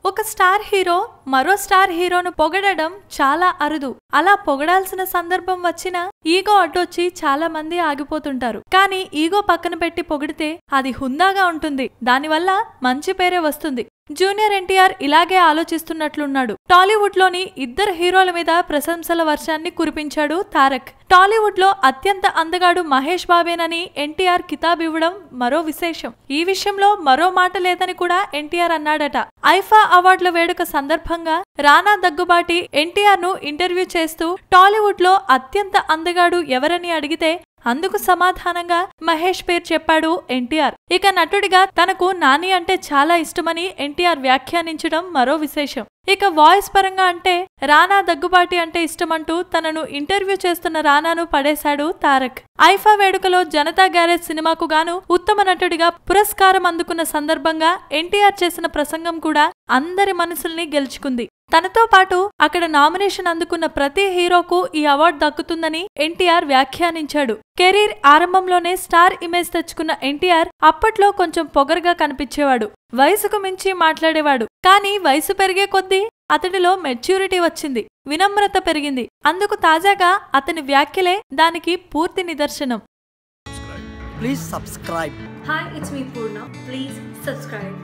ఒక star hero మరో star హీరోను పొగడడం చాలా అరుదు. అలా పొగడాల్సిన సందర్భం వచ్చినా ఈగో అడ్డొచ్చి చాలా మంది ఆగిపోతుంటారు. కానీ ఈగో పక్కన పెట్టి పొగిడితే అది హుందాగా ఉంటుంది. దానివల్ల మంచి పేరే వస్తుంది. జూనియర్ ఎన్టీఆర్ ఇలాగే ఆలోచిస్తున్నట్లున్నాడు. టాలీవుడ్ లోని ఇద్దరు హీరోల మీద ప్రశంసల వర్షాన్ని కురిపించాడు తారక్. టాలీవుడ్ లో అత్యంత అందగాడు మహేష్ బాబేనని ఎన్టీఆర్ కితాబ్ ఇవ్వడం మరో విశేషం. ఈ విషయంలో మరో మాట లేదని కూడా ఎన్టీఆర్ అన్నాడట. ఐఫా అవార్డుల వేడుక సందర్భంగా రానా దగ్గుబాటి ఎన్టీఆర్ ను ఇంటర్వ్యూ చేస్తూ టాలీవుడ్ లో అత్యంత అందగాడు ఎవరని అడిగితే అందుకు సమాధానంగా మహేష్ పేరు చెప్పాడు ఎన్టీఆర్. ఇక నటుడిగా తనకు నాని అంటే చాలా ఇష్టమని ఎన్టీఆర్ వ్యాఖ్యానించడం మరో విశేషం. ఇక వాయిస్ పరంగా అంటే రానా దగ్గుబాటి అంటే ఇష్టమంటూ తనను ఇంటర్వ్యూ చేస్తున్న రానాను పడేశాడు తారక్. ఐఫా వేడుకలో జనతా గ్యారేజ్ సినిమాకు గాను ఉత్తమ నటుడిగా పురస్కారం అందుకున్న సందర్భంగా ఎన్టీఆర్ చేసిన ప్రసంగం కూడా అందరి మనసుల్ని గెలుచుకుంది. తనతో పాటు అక్కడ నామినేషన్ అందుకున్న ప్రతి హీరోకు ఈ అవార్డు దక్కుతుందని ఎన్టీఆర్ వ్యాఖ్యానించాడు. కెరీర్ ఆరంభంలోనే స్టార్ ఇమేజ్ తెచ్చుకున్న ఎన్టీఆర్ అప్పట్లో కొంచెం పొగరుగా కనిపించేవాడు. వయసుకు మించి మాట్లాడేవాడు. కానీ వయసు పెరిగే కొద్దీ అతడిలో మెచ్యూరిటీ వచ్చింది, వినమ్రత పెరిగింది. అందుకు తాజాగా అతని వ్యాఖ్యలే దానికి పూర్తి నిదర్శనం. Please subscribe. Hi, it's me Purna. Please subscribe.